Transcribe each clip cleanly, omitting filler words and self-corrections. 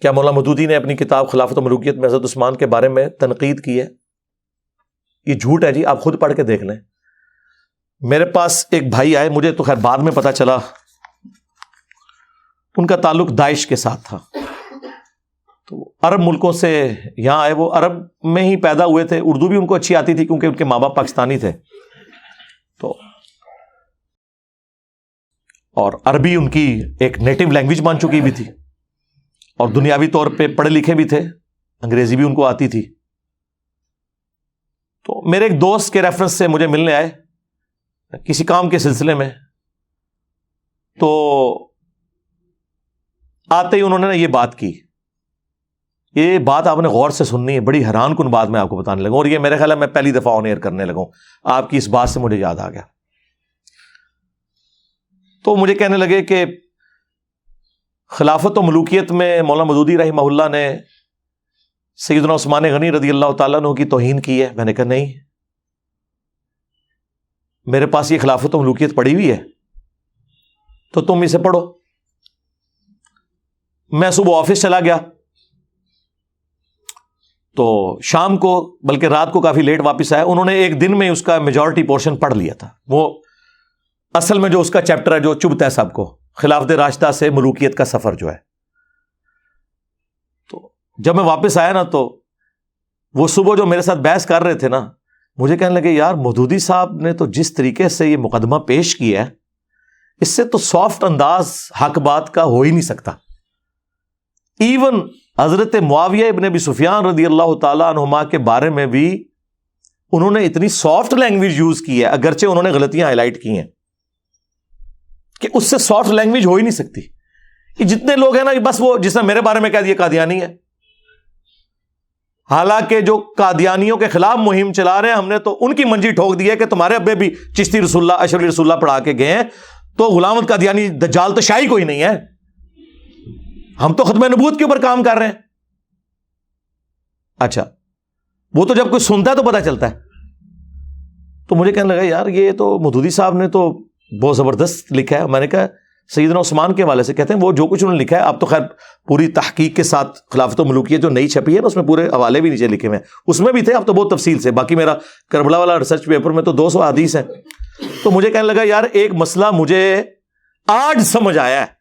کیا مولانا مودودی نے اپنی کتاب خلافت و ملوکیت میں حضرت عثمان کے بارے میں تنقید کی ہے؟ یہ جھوٹ ہے جی، آپ خود پڑھ کے دیکھ لیں۔ میرے پاس ایک بھائی آئے، مجھے تو خیر بعد میں پتا چلا ان کا تعلق داعش کے ساتھ تھا، تو عرب ملکوں سے یہاں آئے، وہ عرب میں ہی پیدا ہوئے تھے، اردو بھی ان کو اچھی آتی تھی کیونکہ ان کے ماں باپ پاکستانی تھے، تو اور عربی ان کی ایک نیٹو لینگویج مان چکی بھی تھی، اور دنیاوی طور پہ پڑھے لکھے بھی تھے، انگریزی بھی ان کو آتی تھی۔ تو میرے ایک دوست کے ریفرنس سے مجھے ملنے آئے کسی کام کے سلسلے میں، تو آتے ہی انہوں نے یہ بات کی۔ یہ بات آپ نے غور سے سننی ہے، بڑی حیران کن بات میں آپ کو بتانے لگا، اور یہ میرے خیال ہے میں پہلی دفعہ آن ایئر کرنے لگا ہوں، آپ کی اس بات سے مجھے یاد آ گیا۔ تو مجھے کہنے لگے کہ خلافت و ملوکیت میں مولانا مودودی رحمہ اللہ نے سیدنا عثمان غنی رضی اللہ تعالیٰ عنہ کی توہین کی ہے۔ میں نے کہا نہیں، میرے پاس یہ خلافت و ملوکیت پڑھی ہوئی ہے، تو تم اسے پڑھو۔ میں صبح آفس چلا گیا، تو شام کو بلکہ رات کو کافی لیٹ واپس آیا۔ انہوں نے ایک دن میں اس کا میجورٹی پورشن پڑھ لیا تھا، وہ اصل میں جو اس کا چیپٹر ہے جو چبھتا ہے سب کو، خلافت راشدہ سے ملوکیت کا سفر جو ہے۔ تو جب میں واپس آیا نا، تو وہ صبح جو میرے ساتھ بحث کر رہے تھے نا، مجھے کہنے لگے یار مودودی صاحب نے تو جس طریقے سے یہ مقدمہ پیش کیا ہے، اس سے تو سافٹ انداز حق بات کا ہو ہی نہیں سکتا۔ ایون حضرت معاویہ ابن ابی سفیان رضی اللہ تعالیٰ عنہما کے بارے میں بھی انہوں نے اتنی سافٹ لینگویج یوز کی ہے، اگرچہ انہوں نے غلطیاں ہائی لائٹ کی ہیں، کہ اس سے سافٹ لینگویج ہو ہی نہیں سکتی۔ یہ جتنے لوگ ہیں نا، بس وہ جس نے میرے بارے میں کہہ دیا قادیانی ہے، حالانکہ جو قادیانیوں کے خلاف مہم چلا رہے ہیں، ہم نے تو ان کی منجی ٹھوک دی ہے کہ تمہارے ابے بھی چشتی رسول اللہ اشرفی رسول اللہ پڑھا کے گئے ہیں، تو غلام احمد قادیانی دجال تو شاہی کوئی نہیں ہے، ہم تو ختم نبوت کے اوپر کام کر رہے ہیں۔ اچھا، وہ تو جب کوئی سنتا ہے تو پتہ چلتا ہے۔ تو مجھے کہنے لگا یار یہ تو مودودی صاحب نے تو بہت زبردست لکھا ہے۔ میں نے کہا سیدنا عثمان کے حوالے سے کہتے ہیں وہ جو کچھ انہوں نے لکھا ہے، اب تو خیر پوری تحقیق کے ساتھ خلافت و ملوکیت جو نئی چھپی ہے نا، اس میں پورے حوالے بھی نیچے لکھے ہوئے ہیں، اس میں بھی تھے، اب تو بہت تفصیل سے، باقی میرا کربلا والا ریسرچ پیپر میں تو 200 حدیث ہیں۔ تو مجھے کہنے لگا یار ایک مسئلہ مجھے آج سمجھ آیا ہے،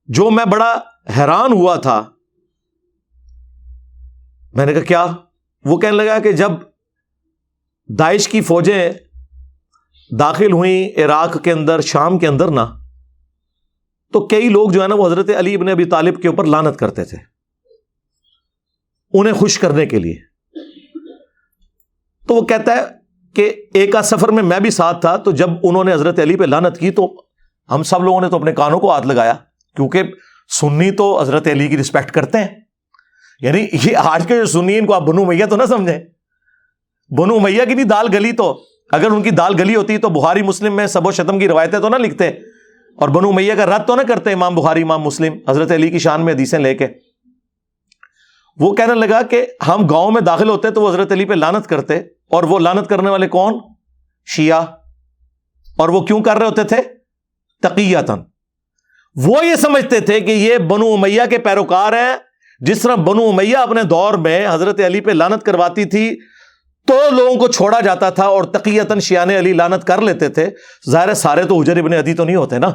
جو میں بڑا حیران ہوا تھا۔ میں نے کہا کیا؟ وہ کہنے لگا کہ جب داعش کی فوجیں داخل ہوئیں عراق کے اندر، شام کے اندر نا، تو کئی لوگ جو ہے نا وہ حضرت علی ابن ابی طالب کے اوپر لعنت کرتے تھے انہیں خوش کرنے کے لیے۔ تو وہ کہتا ہے کہ ایک آدھ سفر میں بھی ساتھ تھا، تو جب انہوں نے حضرت علی پہ لعنت کی تو ہم سب لوگوں نے تو اپنے کانوں کو ہاتھ لگایا، کیونکہ سنی تو حضرت علی کی رسپیکٹ کرتے ہیں۔ یعنی یہ آج کے جو سنی ان کو آپ بنو امیہ تو نہ سمجھیں، بنو امیہ کی نہیں دال گلی، تو اگر ان کی دال گلی ہوتی تو بخاری مسلم میں سب و شتم کی روایتیں تو نہ لکھتے، اور بنو امیہ کا رد تو نہ کرتے امام بخاری امام مسلم حضرت علی کی شان میں حدیثیں لے کے۔ وہ کہنے لگا کہ ہم گاؤں میں داخل ہوتے تو وہ حضرت علی پہ لعنت کرتے، اور وہ لعنت کرنے والے کون؟ شیعہ، اور وہ کیوں کر رہے ہوتے تھے؟ تقیۃً۔ وہ یہ سمجھتے تھے کہ یہ بنو امیہ کے پیروکار ہیں، جس طرح بنو امیہ اپنے دور میں حضرت علی پہ لعنت کرواتی تھی تو لوگوں کو چھوڑا جاتا تھا، اور تقیۃً شیعہ علی لعنت کر لیتے تھے۔ ظاہر ہے سارے تو حجر ابن عدی تو نہیں ہوتے نا،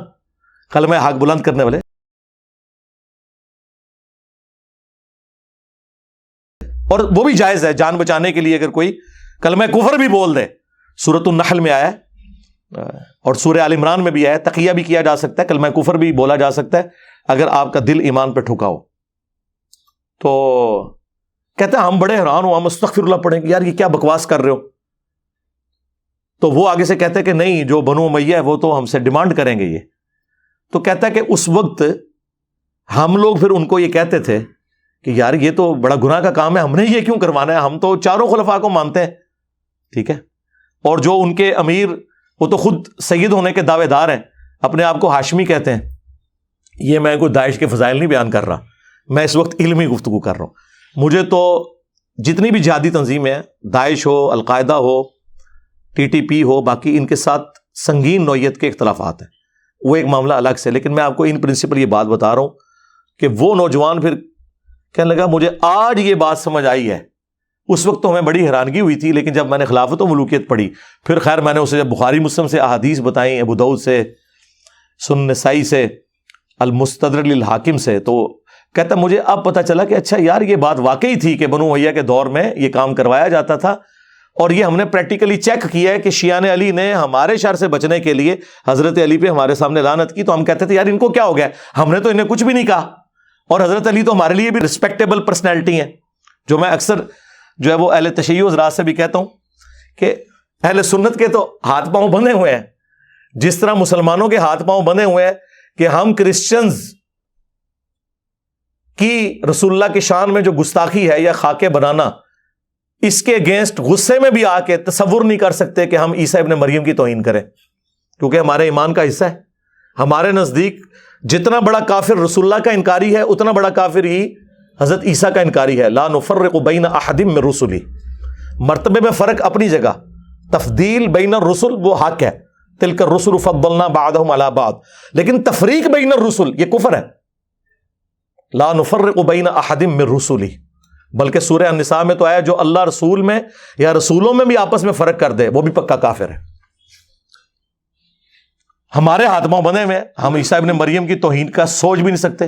کلمہ حق بلند کرنے والے، اور وہ بھی جائز ہے جان بچانے کے لیے اگر کوئی کلمہ کفر بھی بول دے۔ سورۃ النحل میں آیا ہے اور سورہ آل عمران میں بھی آیا ہے، تقیہ بھی کیا جا سکتا ہے، کلمہ کفر بھی بولا جا سکتا ہے اگر آپ کا دل ایمان پہ ٹھکا ہو۔ تو کہتے ہیں ہم بڑے حیران ہو، ہم استغفر اللہ پڑھیں کہ یار یہ کیا بکواس کر رہے ہو۔ تو وہ آگے سے کہتے ہیں کہ نہیں، جو بنو امیہ ہے وہ تو ہم سے ڈیمانڈ کریں گے یہ۔ تو کہتا ہے کہ اس وقت ہم لوگ پھر ان کو یہ کہتے تھے کہ یار یہ تو بڑا گناہ کا کام ہے، ہم نے یہ کیوں کروانا ہے، ہم تو چاروں خلفاء کو مانتے ہیں، ٹھیک ہے۔ اور جو ان کے امیر، وہ تو خود سید ہونے کے دعوے دار ہیں، اپنے آپ کو ہاشمی کہتے ہیں۔ یہ میں کوئی داعش کے فضائل نہیں بیان کر رہا، میں اس وقت علمی گفتگو کر رہا ہوں۔ مجھے تو جتنی بھی جہادی تنظیمیں ہیں، داعش ہو، القاعدہ ہو، ٹی ٹی پی ہو، باقی ان کے ساتھ سنگین نوعیت کے اختلافات ہیں، وہ ایک معاملہ الگ سے، لیکن میں آپ کو ان پرنسپل یہ بات بتا رہا ہوں کہ وہ نوجوان پھر کہنے لگا مجھے آج یہ بات سمجھ آئی ہے، اس وقت تو ہمیں بڑی حیرانگی ہوئی تھی، لیکن جب میں نے خلافت و ملوکیت پڑھی پھر خیر میں نے اسے جب بخاری مسلم سے احادیث بتائیں، ابو داؤد سے، سنن نسائی سے، المستدرک للحاکم سے، تو کہتا مجھے اب پتہ چلا کہ اچھا یار یہ بات واقعی تھی کہ بنو امیہ کے دور میں یہ کام کروایا جاتا تھا، اور یہ ہم نے پریکٹیکلی چیک کیا ہے کہ شیعان علی نے ہمارے شر سے بچنے کے لیے حضرت علی پہ ہمارے سامنے لعنت کی، تو ہم کہتے تھے یار ان کو کیا ہو گیا، ہم نے تو انہیں کچھ بھی نہیں کہا، اور حضرت علی تو ہمارے لیے بھی رسپیکٹیبل پرسنالٹی ہیں، جو میں اکثر جو ہے وہ اہل تشیع حضرات سے بھی کہتا ہوں کہ اہل سنت کے تو ہاتھ پاؤں بندھے ہوئے ہیں، جس طرح مسلمانوں کے ہاتھ پاؤں بندھے ہوئے ہیں کہ ہم کرسچنز کی رسول اللہ کی شان میں جو گستاخی ہے یا خاکے بنانا، اس کے اگینسٹ غصے میں بھی آ کے تصور نہیں کر سکتے کہ ہم عیسیٰ ابن مریم کی توہین کریں، کیونکہ ہمارے ایمان کا حصہ ہے۔ ہمارے نزدیک جتنا بڑا کافر رسول اللہ کا انکاری ہے اتنا بڑا کافر ہی حضرت عیسیٰ کا انکاری ہے۔ لا نفرق بین احد من رسلی، مرتبے میں فرق اپنی جگہ، تفضیل بین الرسل وہ حق ہے، تلک الرسل فضلنا بعضهم علی بعض، لیکن تفریق بین الرسل یہ کفر ہے۔ لا نفرق بین احد من رسلی، بلکہ سورہ النساء میں تو آیا جو اللہ رسول میں یا رسولوں میں بھی آپس میں فرق کر دے وہ بھی پکا کافر ہے۔ ہمارے ہاتھ پاؤں بندھے میں، ہم عیسیٰ ابن مریم کی توہین کا سوچ بھی نہیں سکتے۔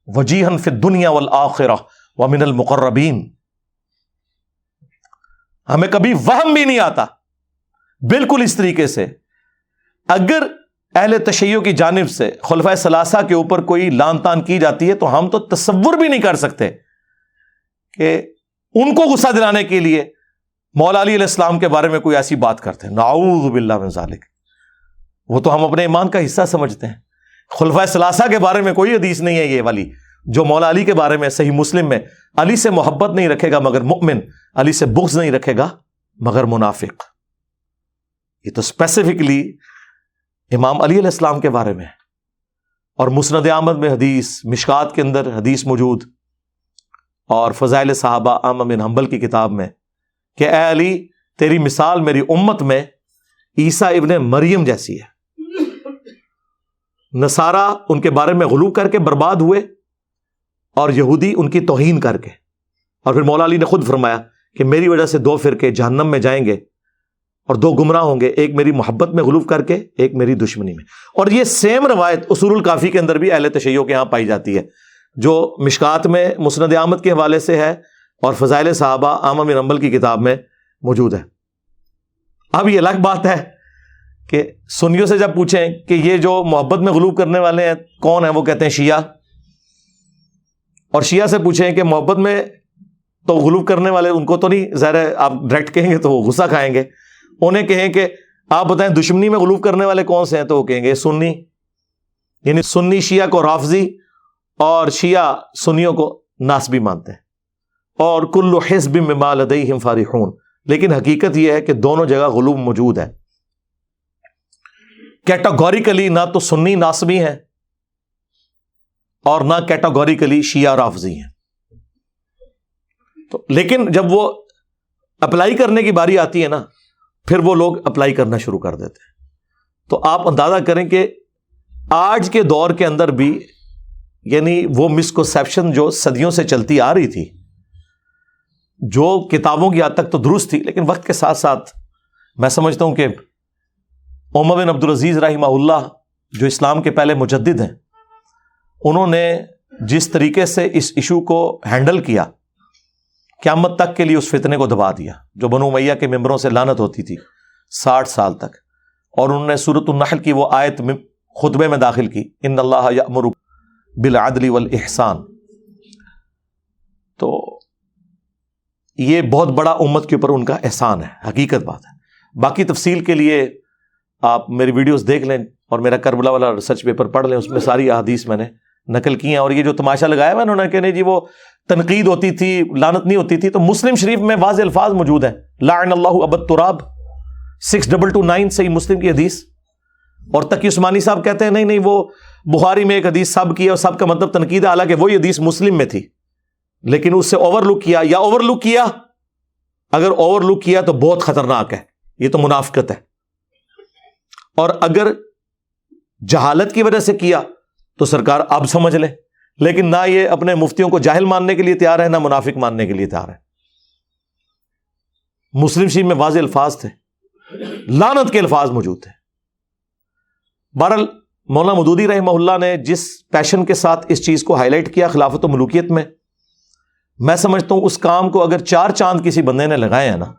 وجیہا فی الدنیا والآخرہ ومن المقربین، ہمیں کبھی وہم بھی نہیں آتا۔ بالکل اس طریقے سے اگر اہل تشیع کی جانب سے خلفائے ثلاثہ کے اوپر کوئی لان تان کی جاتی ہے تو ہم تو تصور بھی نہیں کر سکتے کہ ان کو غصہ دلانے کے لیے مولا علی علیہ السلام کے بارے میں کوئی ایسی بات کرتے ہیں، نعوذ باللہ من ذالک، وہ تو ہم اپنے ایمان کا حصہ سمجھتے ہیں۔ خلفائے ثلاثہ کے بارے میں کوئی حدیث نہیں ہے یہ والی جو مولا علی کے بارے میں صحیح مسلم میں، علی سے محبت نہیں رکھے گا مگر مؤمن، علی سے بغض نہیں رکھے گا مگر منافق۔ یہ تو اسپیسیفکلی امام علی علیہ السلام کے بارے میں، اور مسند احمد میں حدیث، مشکات کے اندر حدیث موجود، اور فضائل صحابہ احمد بن حنبل کی کتاب میں کہ اے علی تیری مثال میری امت میں عیسیٰ ابن مریم جیسی ہے۔ نصارہ ان کے بارے میں غلو کر کے برباد ہوئے، اور یہودی ان کی توہین کر کے، اور پھر مولا علی نے خود فرمایا کہ میری وجہ سے دو فرقے جہنم میں جائیں گے اور دو گمراہ ہوں گے، ایک میری محبت میں غلو کر کے، ایک میری دشمنی میں۔ اور یہ سیم روایت اصول الکافی کے اندر بھی اہل تشیع کے ہاں پائی جاتی ہے، جو مشکات میں مسند احمد کے حوالے سے ہے اور فضائل صحابہ احمد بن حنبل کی کتاب میں موجود ہے۔ اب یہ الگ بات ہے کہ سنیوں سے جب پوچھیں کہ یہ جو محبت میں غلو کرنے والے ہیں کون ہیں، وہ کہتے ہیں شیعہ، اور شیعہ سے پوچھیں کہ محبت میں تو غلو کرنے والے ان کو تو نہیں، ظاہر ہے آپ ڈائریکٹ کہیں گے تو وہ غصہ کھائیں گے، انہیں کہیں کہ آپ بتائیں دشمنی میں غلو کرنے والے کون سے ہیں، تو وہ کہیں گے سنی، یعنی سنی شیعہ کو رافضی اور شیعہ سنیوں کو ناسبی مانتے ہیں، اور کل حزب بما لدیہم فرحون۔ لیکن حقیقت یہ ہے کہ دونوں جگہ غلو موجود ہے۔ کیٹاگوریکلی نہ تو سنی ناسبی ہیں اور نہ کیٹاگوریکلی شیعہ رافضی ہیں، تو لیکن جب وہ اپلائی کرنے کی باری آتی ہے نا، پھر وہ لوگ اپلائی کرنا شروع کر دیتے ہیں۔ تو آپ اندازہ کریں کہ آج کے دور کے اندر بھی یعنی وہ مسکنسیپشن جو صدیوں سے چلتی آ رہی تھی، جو کتابوں کی حد تک تو درست تھی، لیکن وقت کے ساتھ ساتھ میں سمجھتا ہوں کہ عمر بن عبدالعزیز رحمہ اللہ جو اسلام کے پہلے مجدد ہیں، انہوں نے جس طریقے سے اس ایشو کو ہینڈل کیا، قیامت تک کے لیے اس فتنے کو دبا دیا جو بنو امیہ کے ممبروں سے لعنت ہوتی تھی 60 سال تک، اور انہوں نے سورۃ النحل کی وہ آیت خطبے میں داخل کی، ان اللہ یأمر بالعدل والاحسان۔ تو یہ بہت بڑا امت کے اوپر ان کا احسان ہے، حقیقت بات ہے۔ باقی تفصیل کے لیے آپ میری ویڈیوز دیکھ لیں اور میرا کربلا والا ریسرچ پیپر پڑھ لیں، اس میں ساری احادیث میں نے نقل کی ہیں۔ اور یہ جو تماشا لگایا ہوا انہوں نے کہ نہیں جی وہ تنقید ہوتی تھی، لعنت نہیں ہوتی تھی، تو مسلم شریف میں واضح الفاظ موجود ہیں، لعن اللہ ابا التراب 6229 صحیح مسلم کی حدیث۔ اور تقی عثمانی صاحب کہتے ہیں نہیں نہیں وہ بخاری میں ایک حدیث سب کی ہے اور سب کا مطلب تنقید ہے، حالانکہ وہی حدیث مسلم میں تھی، لیکن اس سے اوور لک کیا، یا اوور لک کیا، اگر اوور لک کیا تو بہت خطرناک ہے، یہ تو منافقت ہے، اور اگر جہالت کی وجہ سے کیا تو سرکار اب سمجھ لیں لیکن نہ یہ اپنے مفتیوں کو جاہل ماننے کے لیے تیار ہے، نہ منافق ماننے کے لیے تیار ہے۔ مسلم شریف میں واضح الفاظ تھے، لعنت کے الفاظ موجود تھے۔ بہرحال مولانا مودودی رحمہ اللہ نے جس پیشن کے ساتھ اس چیز کو ہائی لائٹ کیا خلافت و ملوکیت میں سمجھتا ہوں اس کام کو اگر 4 چاند کسی بندے نے لگائے ہیں نا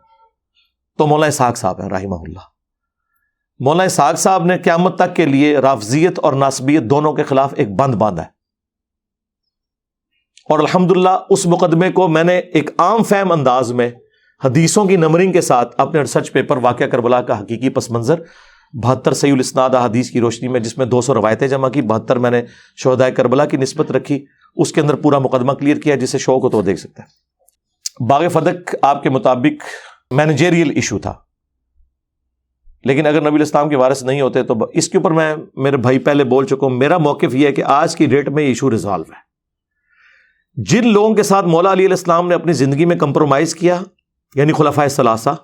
تو مولانا اسحاق صاحب ہیں رحمہ اللہ۔ مولانا اسحاق صاحب نے قیامت تک کے لیے رافضیت اور ناصبیت دونوں کے خلاف ایک بند باندھا ہے، اور الحمدللہ اس مقدمے کو میں نے ایک عام فہم انداز میں حدیثوں کی نمبرنگ کے ساتھ اپنے ریسرچ پیپر واقعہ کربلا کا حقیقی پس منظر 72 صحیح الاسناد احادیث کی روشنی میں، جس میں 200 روایتیں جمع کی، 72 میں نے شہداء کربلا کی نسبت رکھی، اس کے اندر پورا مقدمہ کلیئر کیا، جسے شوق ہو تو دیکھ سکتے ہیں۔ باغ فدق آپ کے مطابق مینیجریل ایشو تھا، لیکن اگر نبی الاسلام کے وارث نہیں ہوتے تو اس کے اوپر میں میرے بھائی پہلے بول چکا ہوں، میرا موقف یہ ہے کہ آج کی ڈیٹ میں یہ ایشو ریزالو ہے۔ جن لوگوں کے ساتھ مولا علی علیہ السلام نے اپنی زندگی میں کمپرومائز کیا، یعنی خلفائے ثلاثہ،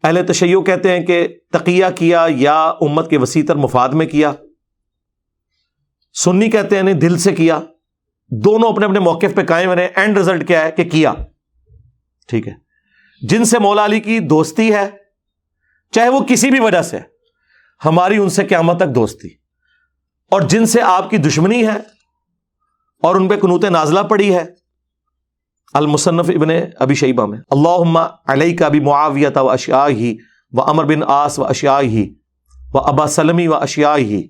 اہل تشیع کہتے ہیں کہ تقیہ کیا یا امت کے وسیع تر مفاد میں کیا، سنی کہتے ہیں نہیں دل سے کیا، دونوں اپنے اپنے موقف پہ قائم رہے، اینڈ رزلٹ کیا ہے کہ کیا، ٹھیک ہے۔ جن سے مولا علی کی دوستی ہے چاہے وہ کسی بھی وجہ سے، ہماری ان سے قیامت تک دوستی، اور جن سے آپ کی دشمنی ہے اور ان پہ قنوت نازلہ پڑی ہے، المصنف ابن ابی شیبہ میں اللہم علیک بمعاویہ و اشیاءہ و عمر بن عاص و اشیاءہ و ابا سلمی و اشیاءہ،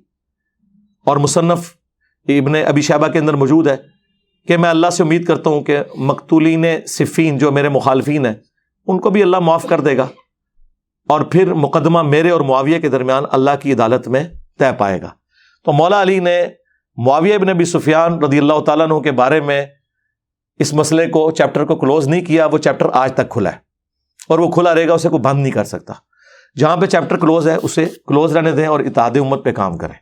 اور مصنف ابن ابی شیبہ کے اندر موجود ہے کہ میں اللہ سے امید کرتا ہوں کہ مقتولین صفین جو میرے مخالفین ہیں ان کو بھی اللہ معاف کر دے گا، اور پھر مقدمہ میرے اور معاویہ کے درمیان اللہ کی عدالت میں طے پائے گا۔ تو مولا علی نے معاویہ بن ابی سفیان رضی اللہ تعالیٰ عنہ کے بارے میں اس مسئلے کو، چیپٹر کو کلوز نہیں کیا، وہ چیپٹر آج تک کھلا ہے اور وہ کھلا رہے گا، اسے کوئی بند نہیں کر سکتا۔ جہاں پہ چیپٹر کلوز ہے اسے کلوز رہنے دیں اور اتحاد امت پہ کام کریں۔